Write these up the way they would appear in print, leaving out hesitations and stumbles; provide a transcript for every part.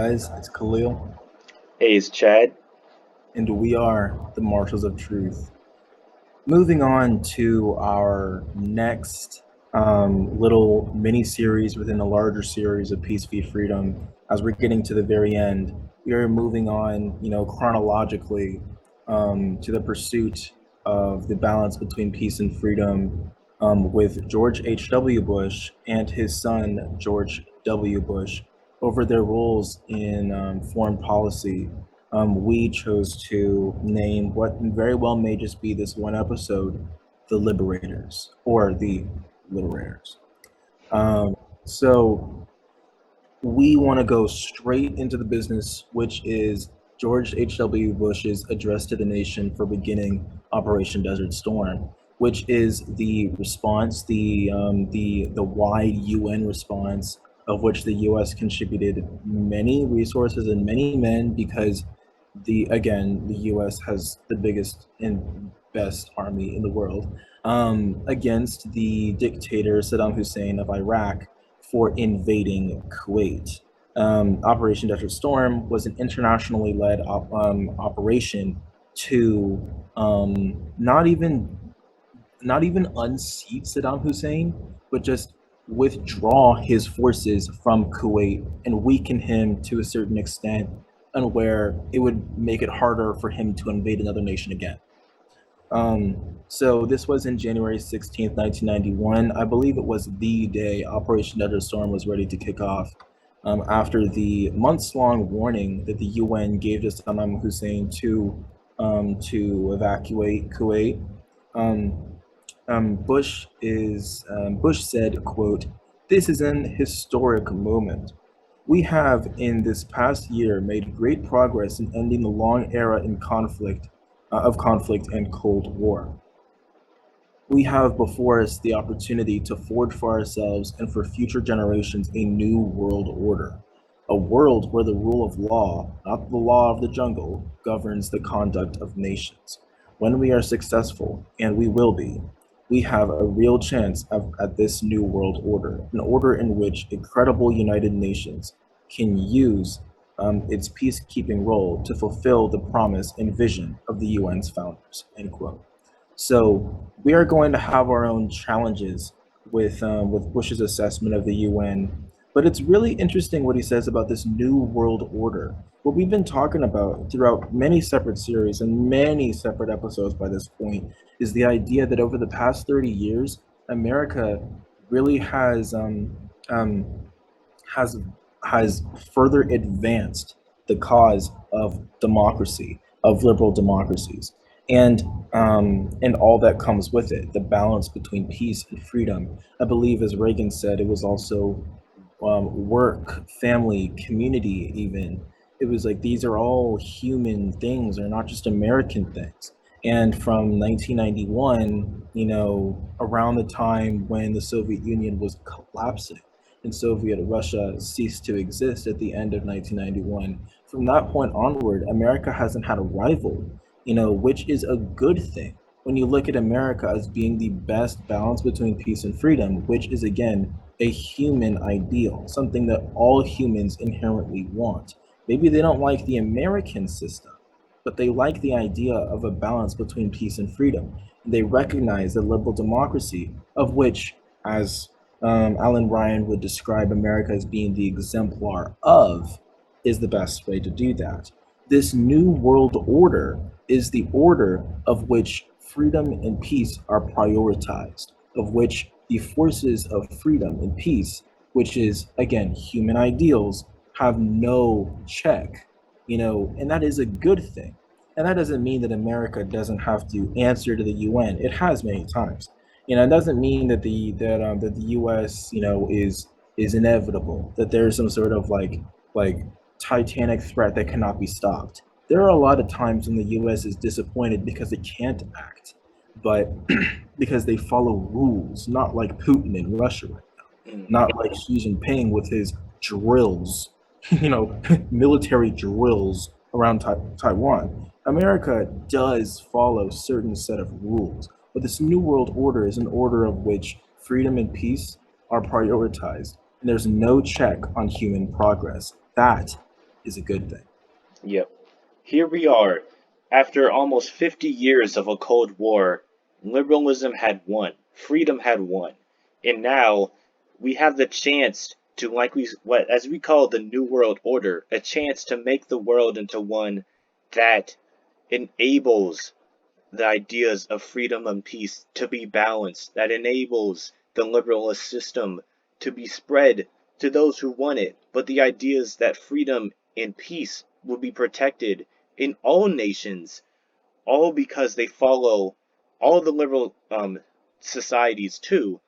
guys? It's Khalil, Hey, it's Chad. and we are the Marshals of Truth. Moving on to our next little mini series within a larger series of Peace v Freedom. As we're getting to the very end, we are moving on, chronologically to the pursuit of the balance between peace and freedom with George H.W. Bush and his son, George W. Bush, over their roles in foreign policy. We chose to name what very well may just be this one episode, the Liberators or the Liberators. Um, so we want to go straight into the business, which is George H.W. Bush's address to the nation for beginning Operation Desert Storm, which is the response, the wide UN response, of which the U.S. contributed many resources and many men because the U.S. has the biggest and best army in the world against the dictator Saddam Hussein of Iraq for invading Kuwait. Operation Desert Storm was an internationally led operation to not even unseat Saddam Hussein, but just withdraw his forces from Kuwait and weaken him to a certain extent, and where it would make it harder for him to invade another nation again. So this was in January 16th, 1991. I believe it was the day Operation Desert Storm was ready to kick off. After the months-long warning that the UN gave to Saddam Hussein to evacuate Kuwait, Bush said, quote, "This is an historic moment. We have, in this past year, made great progress in ending the long era of conflict and Cold War. We have before us the opportunity to forge for ourselves and for future generations a new world order, a world where the rule of law, not the law of the jungle, governs the conduct of nations. When we are successful, and we will be, we have a real chance at this new world order, an order in which a credible United Nations can use its peacekeeping role to fulfill the promise and vision of the UN's founders," end quote. So we are going to have our own challenges with Bush's assessment of the UN, but it's really interesting what he says about this new world order. What we've been talking about throughout many separate series and many separate episodes by this point is the idea that over the past 30 years, America really has has further advanced the cause of democracy, of liberal democracies, and all that comes with it, the balance between peace and freedom. I believe, as Reagan said, it was also work, family, community, even. It was like these are all human things, they're not just American things. And from 1991, around the time when the Soviet Union was collapsing and Soviet Russia ceased to exist at the end of 1991, from that point onward, America hasn't had a rival, which is a good thing when you look at America as being the best balance between peace and freedom, which is, again, a human ideal, something that all humans inherently want. Maybe they don't like the American system, but they like the idea of a balance between peace and freedom. They recognize that liberal democracy, of which, as Alan Ryan would describe America as being the exemplar of, is the best way to do that. This new world order is the order of which freedom and peace are prioritized, of which the forces of freedom and peace, which is, again, human ideals, have no check, and that is a good thing. And that doesn't mean that America doesn't have to answer to the UN. It has many times. It doesn't mean that the U.S. is inevitable. That there's some sort of like titanic threat that cannot be stopped. There are a lot of times when the U.S. is disappointed because it can't act, but because they follow rules, not like Putin in Russia right now, not like Xi Jinping with his drills, military drills around Taiwan. America does follow certain set of rules, but this new world order is an order of which freedom and peace are prioritized, and there's no check on human progress. That is a good thing. Yep. Here we are. After almost 50 years of a Cold War, liberalism had won, freedom had won. And now we have the chance to, like what as we call the New World Order, a chance to make the world into one that enables the ideas of freedom and peace to be balanced, that enables the liberalist system to be spread to those who want it, but the ideas that freedom and peace will be protected in all nations, all because they follow all the liberal societies too,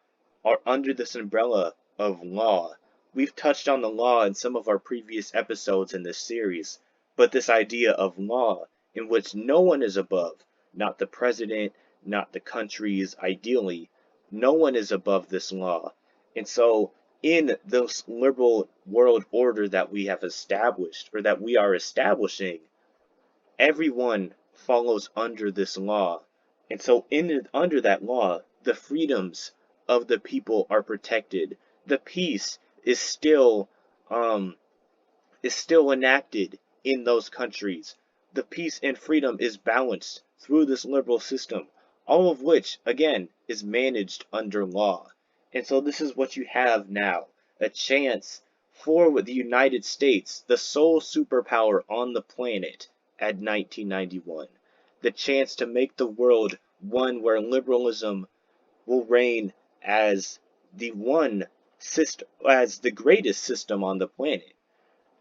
are under this umbrella of law. We've touched on the law in some of our previous episodes in this series, but this idea of law in which no one is above, not the president, not the countries, ideally, no one is above this law. And so, in this liberal world order that we have established, or that we are establishing, everyone follows under this law. And so under that law, the freedoms of the people are protected. The peace um is still enacted in those countries. The peace and freedom is balanced through this liberal system, all of which, again, is managed under law. And so this is what you have now, a chance for the United States, the sole superpower on the planet at 1991, the chance to make the world one where liberalism will reign as the one system, as the greatest system on the planet.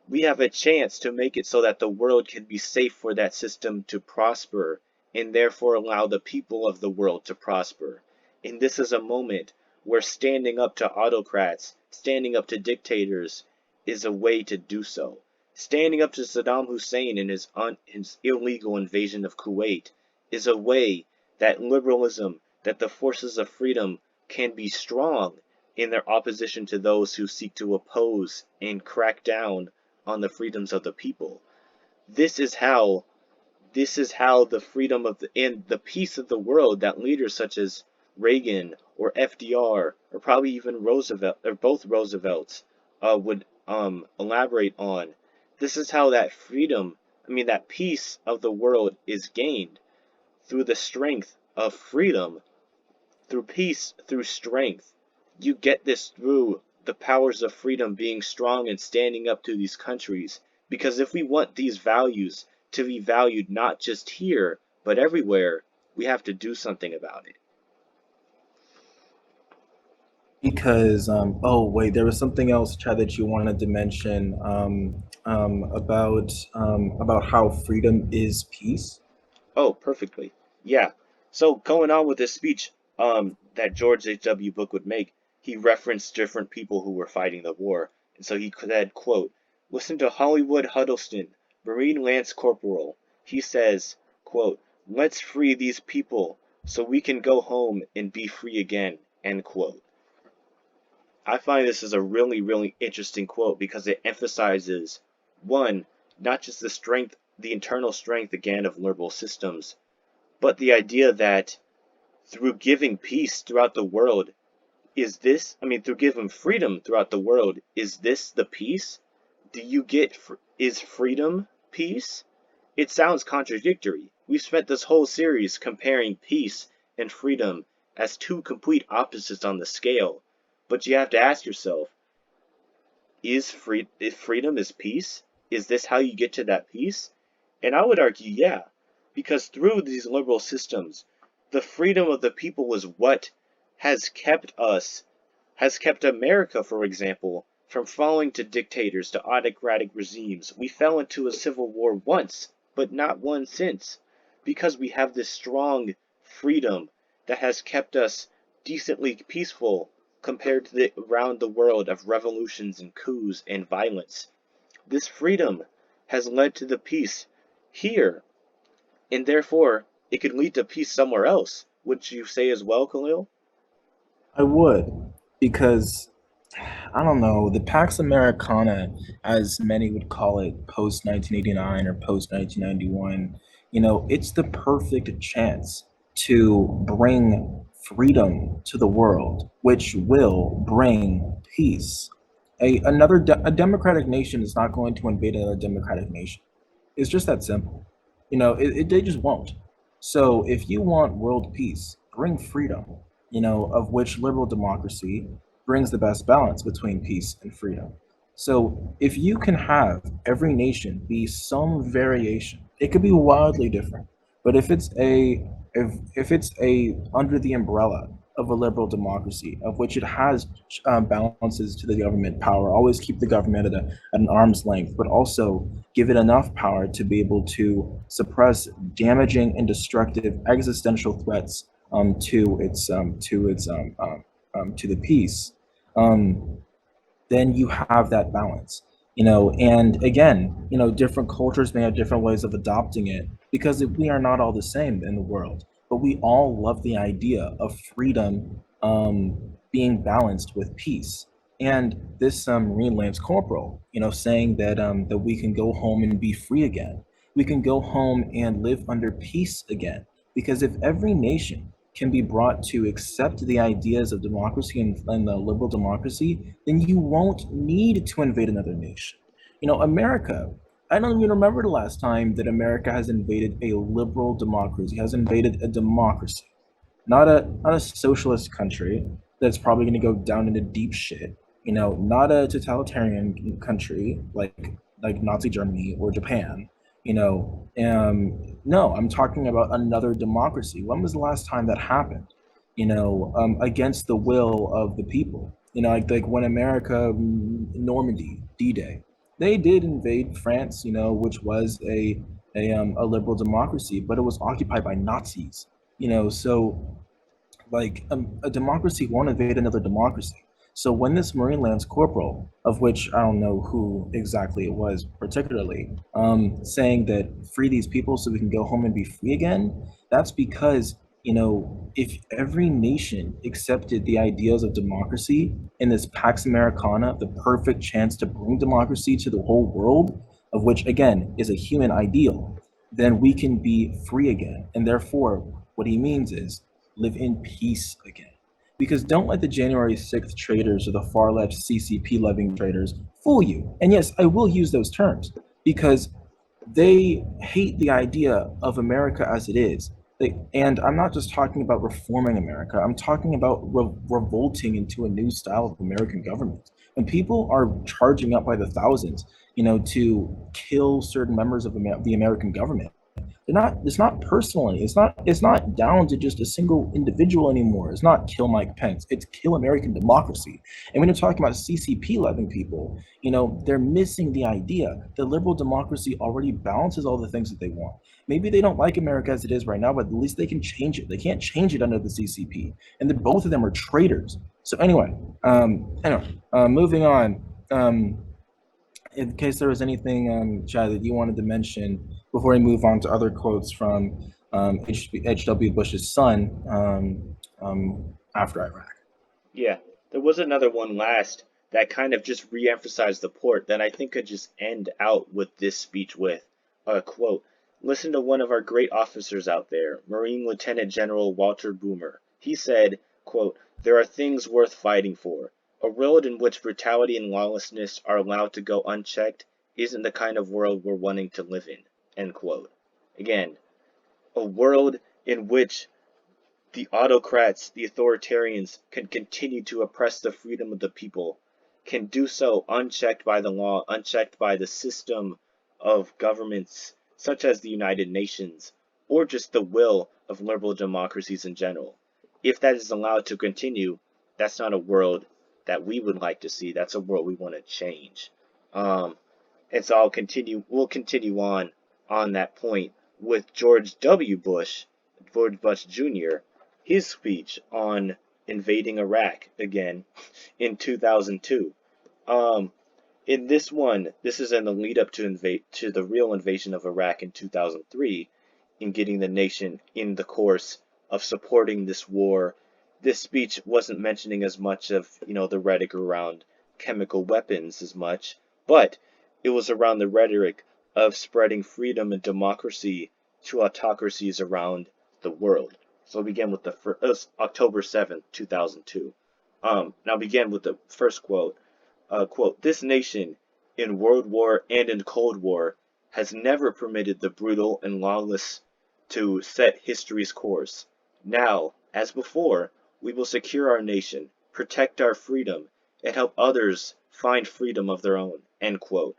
We have a chance to make it so that the world can be safe for that system to prosper and therefore allow the people of the world to prosper. And this is a moment where standing up to autocrats, standing up to dictators, is a way to do so. Standing up to Saddam Hussein and his illegal invasion of Kuwait is a way that liberalism, that the forces of freedom can be strong in their opposition to those who seek to oppose and crack down on the freedoms of the people. This is how the freedom of and the peace of the world that leaders such as Reagan or FDR or probably even Roosevelt or both Roosevelts would elaborate on. This is how that freedom, that peace of the world is gained through the strength of freedom, through peace, through strength. You get this through the powers of freedom being strong and standing up to these countries. Because if we want these values to be valued not just here, but everywhere, we have to do something about it. Because oh wait, there was something else, Chad, that you wanted to mention about how freedom is peace. Oh, perfectly. Yeah. So going on with this speech that George H.W. Bush would make, he referenced different people who were fighting the war. And so he said, quote, listen to Hollywood Huddleston, Marine Lance Corporal. He says, quote, let's free these people so we can go home and be free again, end quote. I find this is a really, really interesting quote because it emphasizes, one, not just the strength, the internal strength again of liberal systems, but the idea that through giving peace throughout the world, through giving freedom throughout the world, is this the peace? Do you get, is freedom peace? It sounds contradictory. We've spent this whole series comparing peace and freedom as two complete opposites on the scale. But you have to ask yourself, if freedom is peace? Is this how you get to that peace? And I would argue, yeah, because through these liberal systems, the freedom of the people is what has kept America, for example, from falling to dictators, to autocratic regimes. We fell into a civil war once, but not one since, because we have this strong freedom that has kept us decently peaceful compared to the around the world of revolutions and coups and violence. This freedom has led to the peace here, and therefore it could lead to peace somewhere else. Would you say as well, Khalil? I would, because I don't know, the Pax Americana, as many would call it, post 1989 or post 1991, it's the perfect chance to bring freedom to the world, which will bring peace. a democratic nation is not going to invade another democratic nation. It's just that simple. They just won't. So if you want world peace, bring freedom, of which liberal democracy brings the best balance between peace and freedom. So if you can have every nation be some variation, it could be wildly different. But if it's a under the umbrella of a liberal democracy, of which it has balances to the government power, always keep the government at an arm's length, but also give it enough power to be able to suppress damaging and destructive existential threats to the peace. Um, then you have that balance. And again, different cultures may have different ways of adopting it because we are not all the same in the world, but we all love the idea of freedom being balanced with peace. And this Marine Lance Corporal, saying that we can go home and be free again. We can go home and live under peace again. Because if every nation can be brought to accept the ideas of democracy and the liberal democracy, then you won't need to invade another nation. America, I don't even remember the last time that America has invaded a liberal democracy, has invaded a democracy, not a socialist country that's probably going to go down into deep shit. Not a totalitarian country like Nazi Germany or Japan. No, I'm talking about another democracy. When was the last time that happened? Against the will of the people. Like when America, Normandy, D-Day, they did invade France. Which was a liberal democracy, but it was occupied by Nazis. So like a democracy won't invade another democracy. So when this Marine Lance Corporal, of which I don't know who exactly it was particularly, saying that free these people so we can go home and be free again, that's because, if every nation accepted the ideas of democracy in this Pax Americana, the perfect chance to bring democracy to the whole world, of which again is a human ideal, then we can be free again. And therefore, what he means is live in peace again. Because don't let the January 6th traders or the far left CCP loving traders fool you. And yes, I will use those terms because they hate the idea of America as it is. And I'm not just talking about reforming America, I'm talking about revolting into a new style of American government. When people are charging up by the thousands, to kill certain members of the American government, it's not personally, it's not down to just a single individual anymore. It's not kill Mike Pence, it's kill American democracy. And when you're talking about CCP loving people, they're missing the idea that liberal democracy already balances all the things that they want. Maybe they don't like America as it is right now, but at least they can change it. They can't change it under the CCP, and then both of them are traitors. So moving on. In case there was anything, Chad, that you wanted to mention before we move on to other quotes from H.W. Bush's son after Iraq. Yeah, there was another one last that kind of just re-emphasized the port that I think could just end out with this speech with a quote. Listen to one of our great officers out there, Marine Lieutenant General Walter Boomer. He said, quote, there are things worth fighting for. A world in which brutality and lawlessness are allowed to go unchecked isn't the kind of world we're wanting to live in, end quote. Again, a world in which the autocrats, the authoritarians, can continue to oppress the freedom of the people, can do so unchecked by the law, unchecked by the system of governments such as the United Nations, or just the will of liberal democracies in general. If that is allowed to continue, that's not a world that we would like to see. That's a world we want to change. And so we'll continue on that point with George Bush Jr., his speech on invading Iraq again in 2002. Um, in this one, this is in the lead up to the real invasion of Iraq in 2003, in getting the nation in the course of supporting this war. This speech wasn't mentioning as much of, the rhetoric around chemical weapons as much, but it was around the rhetoric of spreading freedom and democracy to autocracies around the world. So we begin with the first, October 7th, 2002. Now begin with the first quote. quote, "This nation, in World War and in Cold War, has never permitted the brutal and lawless to set history's course. Now, as before, we will secure our nation, protect our freedom, and help others find freedom of their own." End quote.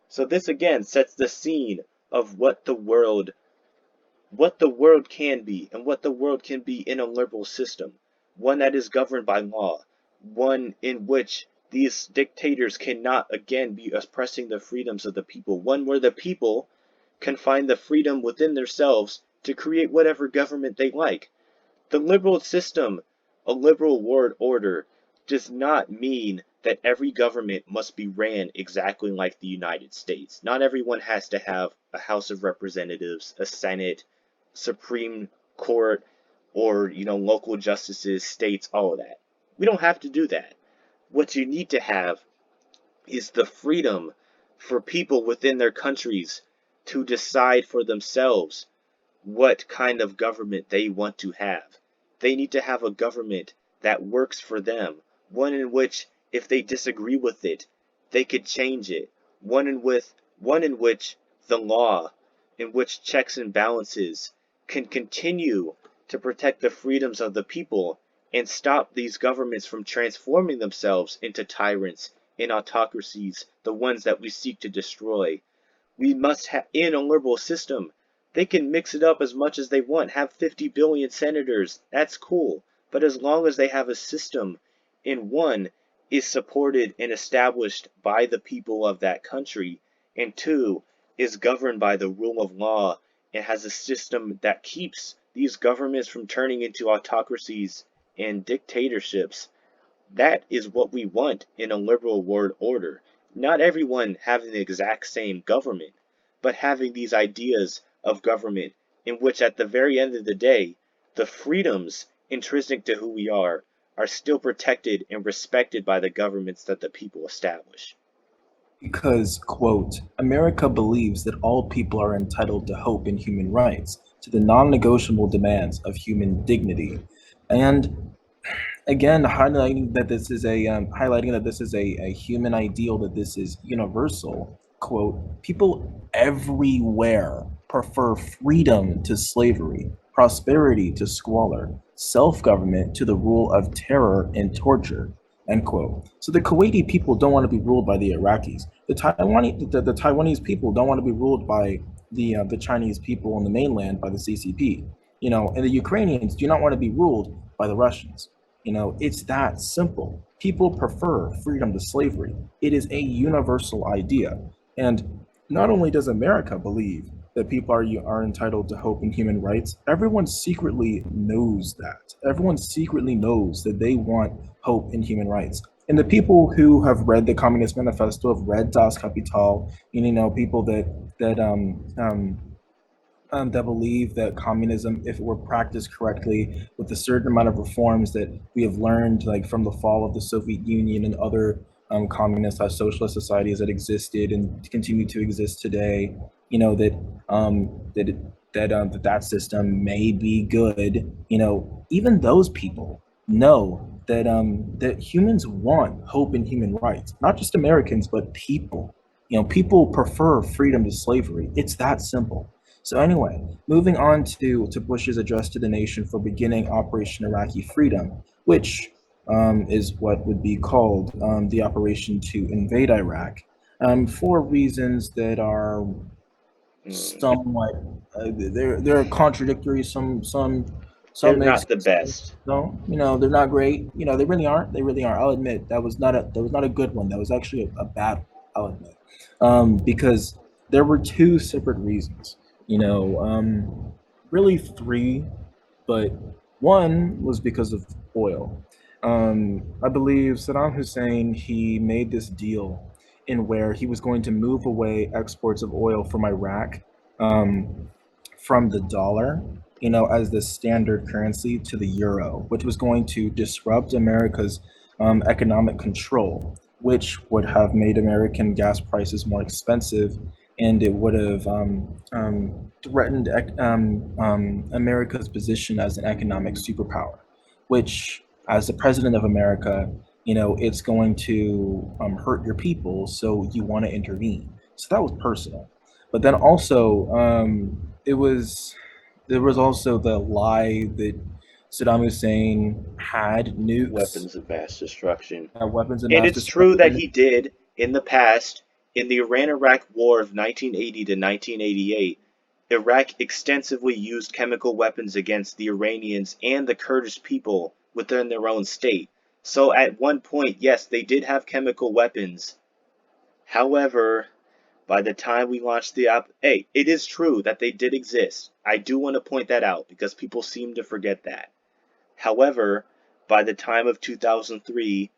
So this again sets the scene of what the world can be and what the world can be in a liberal system, one that is governed by law, one in which these dictators cannot again be oppressing the freedoms of the people, one where the people can find the freedom within themselves to create whatever government they like. The liberal system, a liberal world order, does not mean that every government must be ran exactly like the United States. Not everyone has to have a House of Representatives, a Senate, Supreme Court, or local justices, states, all of that. We don't have to do that. What you need to have is the freedom for people within their countries to decide for themselves what kind of government they want to have. They need to have a government that works for them, one in which if they disagree with it, they could change it, one in which the law, in which checks and balances can continue to protect the freedoms of the people and stop these governments from transforming themselves into tyrants and autocracies, the ones that we seek to destroy. We must have, in a liberal system, they can mix it up as much as they want, have 50 billion senators, that's cool. But as long as they have a system in one is supported and established by the people of that country, and two is governed by the rule of law and has a system that keeps these governments from turning into autocracies and dictatorships, that is what we want in a liberal world order. Not everyone having the exact same government, but having these ideas of government in which at the very end of the day, the freedoms intrinsic to who we are still protected and respected by the governments that the people establish. Because, quote, America believes that all people are entitled to hope in human rights, to the non negotiable demands of human dignity. And again, highlighting that this is a human ideal, that this is universal. Quote, people everywhere prefer freedom to slavery, prosperity to squalor, self-government to the rule of terror and torture. End quote. So the Kuwaiti people don't want to be ruled by the Iraqis. The Taiwanese people don't want to be ruled by the Chinese people on the mainland by the CCP. And the Ukrainians do not want to be ruled by the Russians. It's that simple. People prefer freedom to slavery. It is a universal idea. And not only does America believe that people are entitled to hope and human rights, everyone secretly knows that. Everyone secretly knows that they want hope and human rights. And the people who have read the Communist Manifesto, have read Das Kapital, people that believe that communism, if it were practiced correctly, with a certain amount of reforms that we have learned, like from the fall of the Soviet Union and other communist socialist societies that existed and continue to exist today, that system may be good. Even those people know that humans want hope and human rights, not just Americans, but people. People prefer freedom to slavery. It's that simple. So anyway, moving on to Bush's address to the nation for beginning Operation Iraqi Freedom, which is what would be called the operation to invade Iraq, for reasons that are Hmm. somewhat they're contradictory. They're Some make not sense. the best. No, they're not great. They really aren't. They really aren't. I'll admit that was not a good one. That was actually a bad one. I'll admit, because there were two separate reasons. Really three, but one was because of oil. I believe Saddam Hussein, he made this deal in where he was going to move away exports of oil from Iraq, um, from the dollar, as the standard currency, to the euro, which was going to disrupt America's economic control, which would have made American gas prices more expensive, and it would have threatened America's position as an economic superpower, which, as the president of America, it's going to hurt your people, so you want to intervene. So that was personal. But then also, it was there was also the lie that Saddam Hussein had nukes, Weapons of mass destruction. weapons of And mass it's true that destruction. he did in the past. In the Iran-Iraq War of 1980 to 1988, Iraq extensively used chemical weapons against the Iranians and the Kurdish people within their own state. So at one point, yes, they did have chemical weapons. However, by the time we launched hey, it is true that they did exist. I do want to point that out because people seem to forget that. However, by the time of 2003,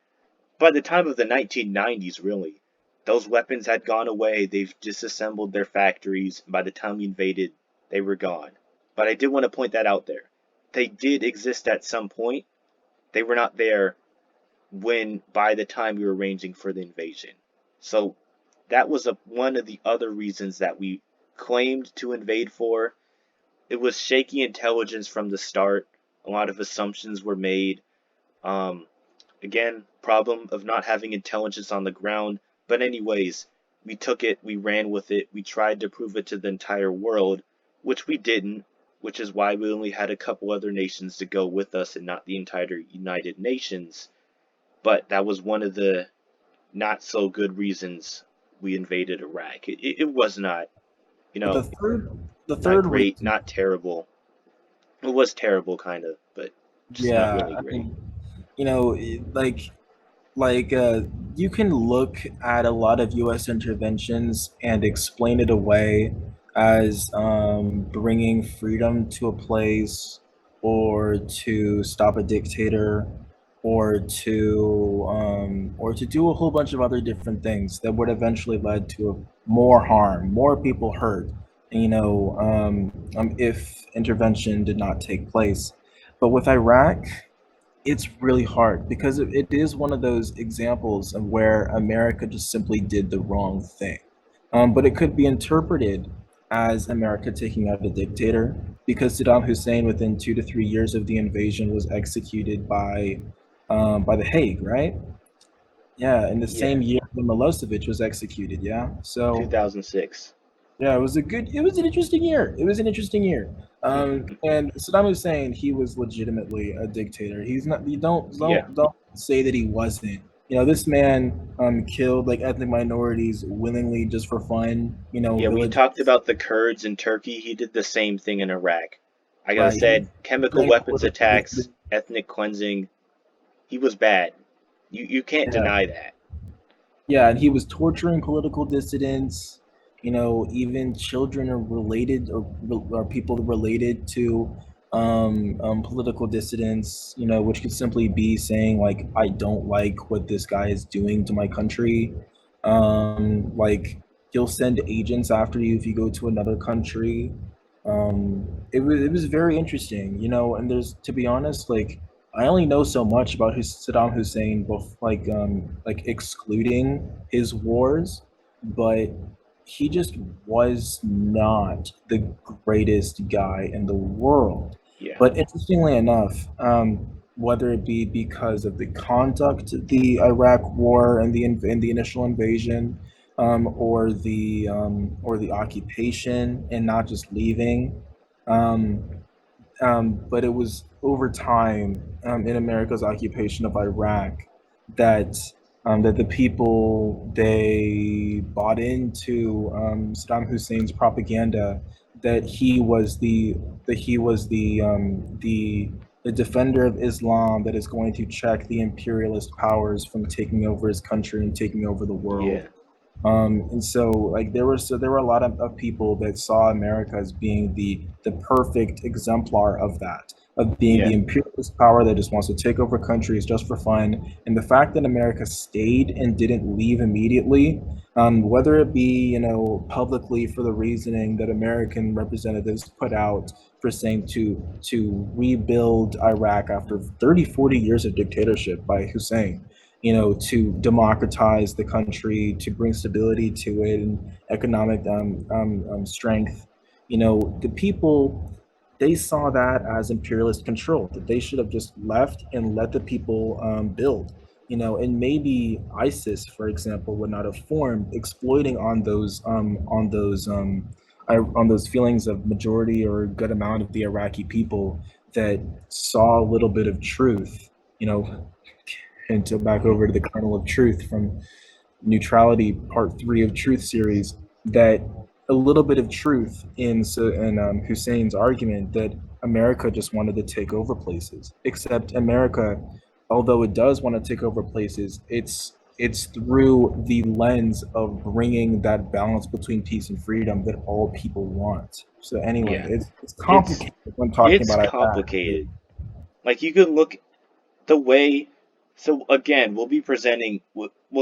by the time of the 1990s, really, those weapons had gone away. They've disassembled their factories. By the time we invaded, they were gone. But I did want to point that out there. They did exist at some point. They were not there by the time we were arranging for the invasion. So that was one of the other reasons that we claimed to invade for. It was shaky intelligence from the start. A lot of assumptions were made. Um, Again, problem of not having intelligence on the ground. But anyways, we took it, we ran with it, we tried to prove it to the entire world, which we didn't, which is why we only had a couple other nations to go with us and not the entire United Nations. But that was one of the not so good reasons we invaded Iraq. It was not, you But know, the not third great, reason, not terrible. It was terrible, kind of, but just not yeah, really I great. mean, like like uh, you can look at a lot of U.S. interventions and explain it away as bringing freedom to a place, or to stop a dictator, or to do a whole bunch of other different things that would eventually lead to more harm, more people hurt. If intervention did not take place. But with Iraq, it's really hard because it is one of those examples of where America just simply did the wrong thing. But it could be interpreted as America taking out a dictator, because Saddam Hussein, within 2 to 3 years of the invasion, was executed by the Hague, right? Yeah, in the Yeah, same year that Milosevic was executed. Yeah, so 2006. yeah, it was an interesting year. It was an interesting year. And Saddam Hussein, he was legitimately a dictator. He's not. You Yeah. don't say that he wasn't. This man killed like ethnic minorities willingly just for fun. Yeah, we talked Villages, about the Kurds in Turkey. He did the same thing in Iraq. Like I right? He said, chemical drank weapons political attacks, dissidents. ethnic cleansing. He was bad. You can't Yeah, deny that. yeah, and he was torturing political dissidents. Even children are related, or people related to political dissidents. Which could simply be saying like, I don't like what this guy is doing to my country. Like, he'll send agents after you if you go to another country. It was very interesting. And there's, to be honest, like, I only know so much about Saddam Hussein, both like excluding his wars, but he just was not the greatest guy in the world. Yeah, But interestingly enough, whether it be because of the conduct of the Iraq War and the initial invasion, or the occupation and not just leaving. Um, but it was over time, in America's occupation of Iraq, that that the people, they bought into Saddam Hussein's propaganda, that he was the defender of Islam that is going to check the imperialist powers from taking over his country and taking over the yeah, world. And so, like, there were a lot of people that saw America as being the perfect exemplar of that, of being the yeah, imperialist power that just wants to take over countries just for fun. And the fact that America stayed and didn't leave immediately, whether it be, publicly, for the reasoning that American representatives put out, for saying to rebuild Iraq after 30, 40 years of dictatorship by Hussein, to democratize the country, to bring stability to it, and economic strength. The people, they saw that as imperialist control, that they should have just left and let the people build. and maybe ISIS, for example, would not have formed, exploiting on those feelings of majority or a good amount of the Iraqi people that saw a little bit of truth, and to back over to the kernel of truth from Neutrality Part 3 of Truth series, that a little bit of truth in Hussein's argument that America just wanted to take over places. Except America, although it does want to take over places, it's through the lens of bringing that balance between peace and freedom that all people want. So anyway, Yeah, it's it's complicated when talking it's about Iraq. complicated. Like you could look the way. So again, we'll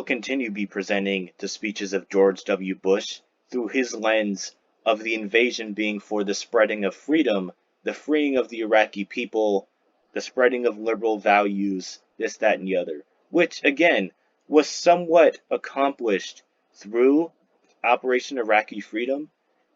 continue be presenting the speeches of George W. Bush through his lens of the invasion being for the spreading of freedom, the freeing of the Iraqi people, the spreading of liberal values, this, that, and the other, which again was somewhat accomplished through Operation Iraqi Freedom.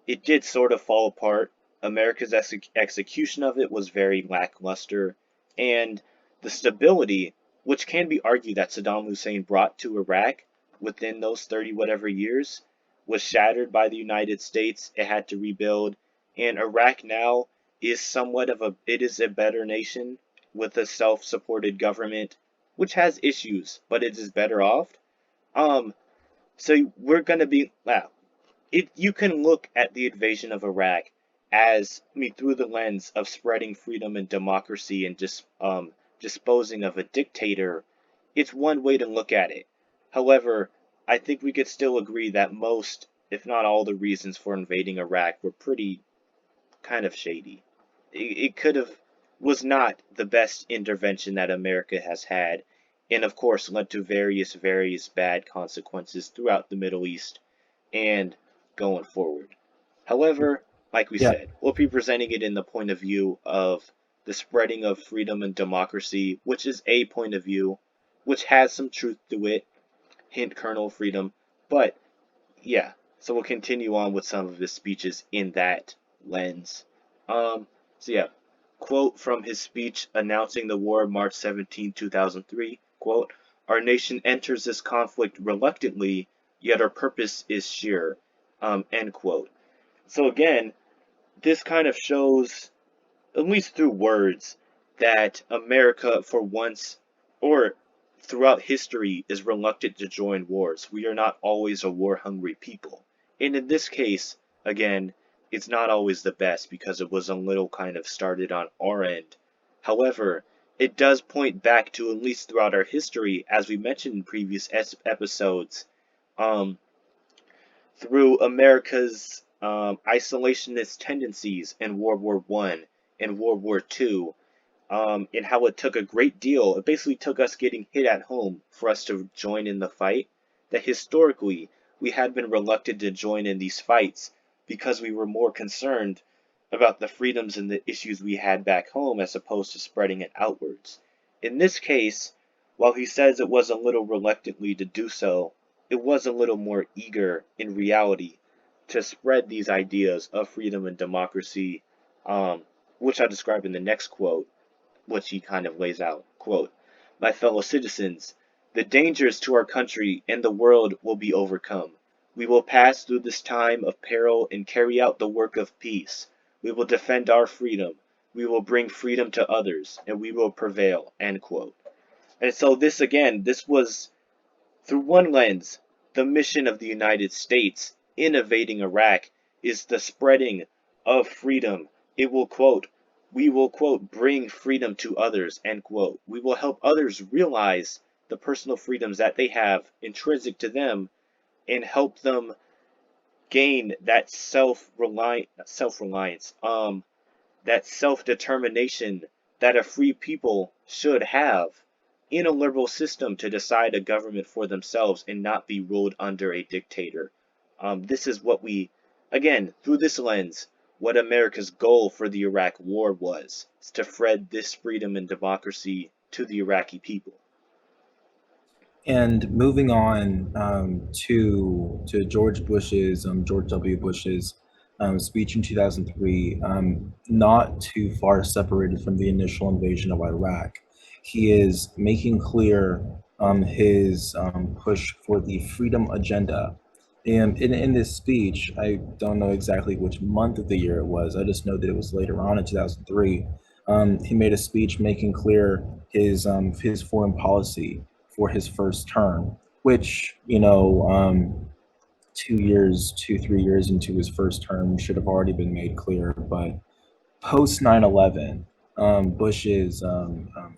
It did sort of fall apart. America's execution of it was very lackluster, and the stability, which can be argued that Saddam Hussein brought to Iraq within those 30 whatever years, was shattered by the United States. It had to rebuild, and Iraq now is it is a better nation with a self-supported government, which has issues, but it is better off. Um, so we're gonna be wow, you can look at the invasion of Iraq through the lens of spreading freedom and democracy and just disposing of a dictator. It's one way to look at it. However, I think we could still agree that most, if not all, the reasons for invading Iraq were pretty kind of shady. It could have was not the best intervention that America has had, and of course led to various bad consequences throughout the Middle East and going forward. However, like we Yeah, said, we'll be presenting it in the point of view of the spreading of freedom and democracy, which is a point of view which has some truth to it, hint kernel freedom. But yeah, so we'll continue on with some of his speeches in that lens. So yeah, quote from his speech announcing the war March 17, 2003, quote, "Our nation enters this conflict reluctantly, yet our purpose is sheer," end quote. So again, this kind of shows, at least through words, that America, for once, or throughout history, is reluctant to join wars. We are not always a war hungry people. And in this case, again, it's not always the best because it was a little kind of started on our end. However, it does point back to, at least throughout our history, as we mentioned in previous episodes, um, through America's isolationist tendencies in World War One and World War Two, and how it took a great deal. It basically took us getting hit at home for us to join in the fight. That historically we had been reluctant to join in these fights because we were more concerned about the freedoms and the issues we had back home as opposed to spreading it outwards. In this case, while he says it was a little reluctantly to do so, it was a little more eager in reality to spread these ideas of freedom and democracy, um, which I describe in the next quote, which he kind of lays out. Quote, "My fellow citizens, the dangers to our country and the world will be overcome. We will pass through this time of peril and carry out the work of peace. We will defend our freedom. We will bring freedom to others, and we will prevail." End quote. And so this was through one lens, the mission of the United States in invading Iraq is the spreading of freedom. It will quote, "We will quote bring freedom to others," end quote. We will help others realize the personal freedoms that they have intrinsic to them and help them gain that self-reliance, that self-determination that a free people should have in a liberal system to decide a government for themselves and not be ruled under a dictator. This is what again, through this lens, what America's goal for the Iraq War was, is to spread this freedom and democracy to the Iraqi people. and moving on to George W. Bush's speech in 2003, not too far separated from the initial invasion of Iraq, he is making clear his push for the freedom agenda. And in this speech, I don't know exactly which month of the year it was. I just know that it was later on in 2003. He made a speech making clear his foreign policy for his first term, which 2 years, 3 years into his first term should have already been made clear. But post 9/11, Bush's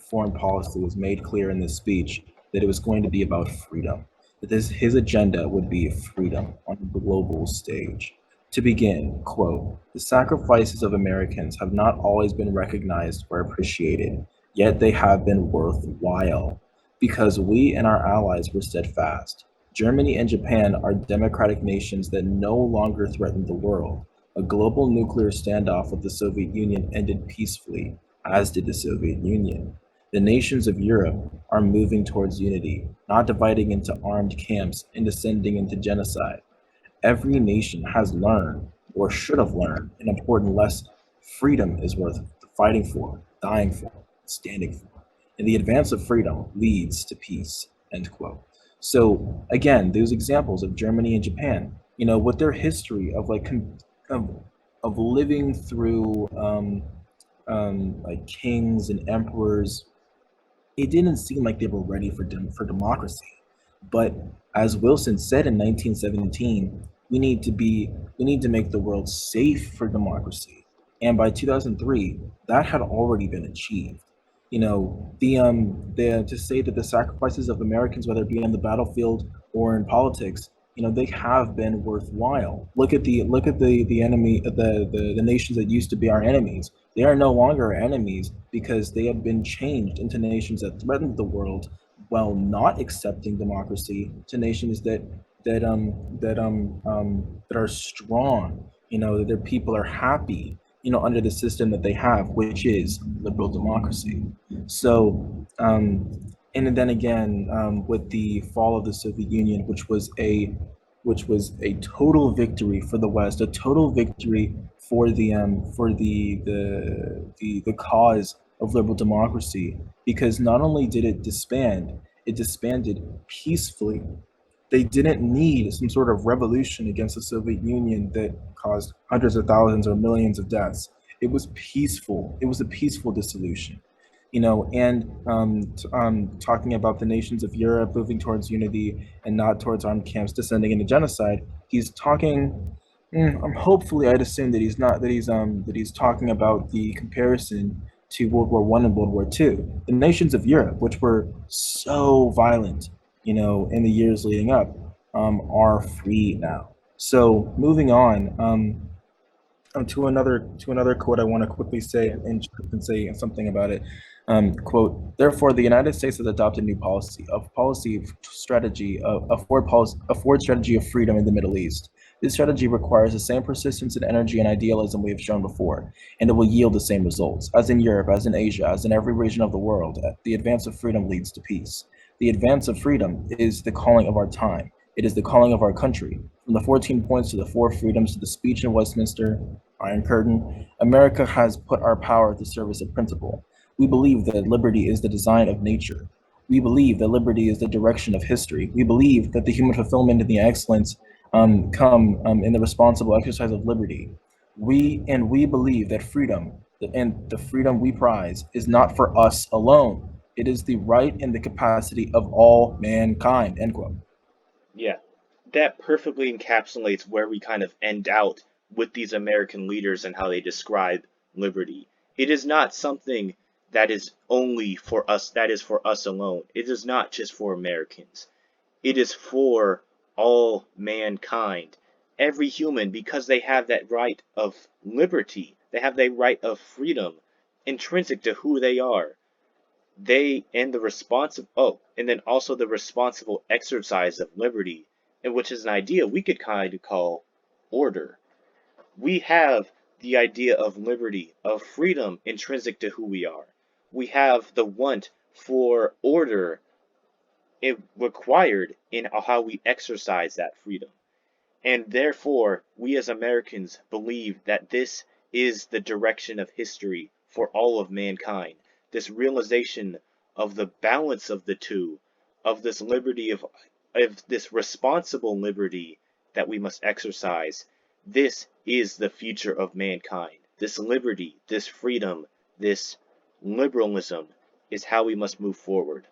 foreign policy was made clear in this speech that it was going to be about freedom, that his agenda would be freedom on the global stage. To begin, quote, the sacrifices of Americans have not always been recognized or appreciated, yet they have been worthwhile because we and our allies were steadfast. Germany and Japan are democratic nations that no longer threaten the world. A global nuclear standoff with the Soviet Union ended peacefully, as did the Soviet Union. The nations of Europe are moving towards unity, not dividing into armed camps and descending into genocide. Every nation has learned, or should have learned, an important lesson. Freedom is worth fighting for, dying for, standing for. And the advance of freedom leads to peace. End quote. So again, those examples of Germany and Japan, with their history of of, of living through like kings and emperors, it didn't seem like they were ready for democracy. But as Wilson said in 1917, we need to make the world safe for democracy. And by 2003, that had already been achieved. The to say that the sacrifices of Americans, whether it be on the battlefield or in politics, they have been worthwhile. Look at the enemy, the nations that used to be our enemies. They are no longer our enemies because they have been changed into nations that threaten the world while not accepting democracy, to nations that are strong. That their people are happy. Under the system that they have, which is liberal democracy. So, and then again, with the fall of the Soviet Union, which was a total victory for the West, a total victory for the cause of liberal democracy, because not only did it disband, it disbanded peacefully. They didn't need some sort of revolution against the Soviet Union that caused hundreds of thousands or millions of deaths. It was peaceful. It was a peaceful dissolution. And talking about the nations of Europe moving towards unity and not towards armed camps descending into genocide, he's talking. Hopefully, I'd assume that he's talking about the comparison to World War One and World War Two. The nations of Europe, which were so violent, in the years leading up, are free now. So moving on, to another quote I want to quickly say and say something about it. Quote, therefore, the United States has adopted a new policy strategy, a forward strategy of freedom in the Middle East. This strategy requires the same persistence and energy and idealism we have shown before, and it will yield the same results. As in Europe, as in Asia, as in every region of the world, the advance of freedom leads to peace. The advance of freedom is the calling of our time. It is the calling of our country. From the 14 points to the four freedoms to the speech in Westminster, Iron Curtain, America has put our power at the service of principle. We believe that liberty is the design of nature. We believe that liberty is the direction of history. We believe that the human fulfillment and the excellence come in the responsible exercise of liberty. We believe that freedom and the freedom we prize is not for us alone. It is the right and the capacity of all mankind. End quote. Yeah, that perfectly encapsulates where we kind of end out with these American leaders and how they describe liberty. It is not something that is only for us, that is for us alone. It is not just for Americans. It is for all mankind. Every human, because they have that right of liberty, they have that right of freedom intrinsic to who they are. They and the responsible and then also the responsible exercise of liberty, and which is an idea we could kind of call order. We have the idea of liberty, of freedom intrinsic to who we are. We have the want for order required in how we exercise that freedom. And therefore, we as Americans believe that this is the direction of history for all of mankind. This realization of the balance of the two, of this liberty of this responsible liberty that we must exercise. This is the future of mankind. This liberty, this freedom, this liberalism is how we must move forward.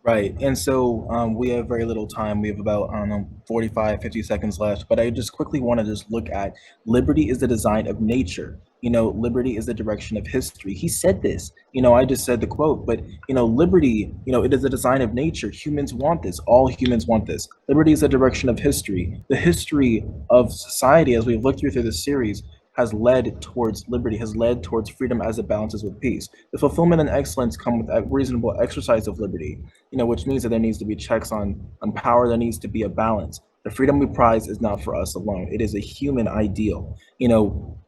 Right. And so we have very little time. We have about, I don't know, 45, 50 seconds left. But I just quickly want to just look at liberty is the design of nature. Liberty is the direction of history. He said this. I just said the quote, but, liberty, it is the design of nature. Humans want this. All humans want this. Liberty is the direction of history. The history of society, as we've looked through this series, has led towards liberty, has led towards freedom as it balances with peace. The fulfillment and excellence come with a reasonable exercise of liberty, which means that there needs to be checks on power. There needs to be a balance. The freedom we prize is not for us alone. It is a human ideal.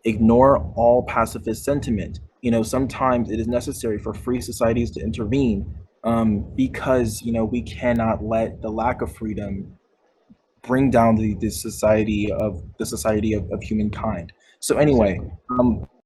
Ignore all pacifist sentiment. Sometimes it is necessary for free societies to intervene, because we cannot let the lack of freedom bring down the society of humankind. So anyway, Exactly. um,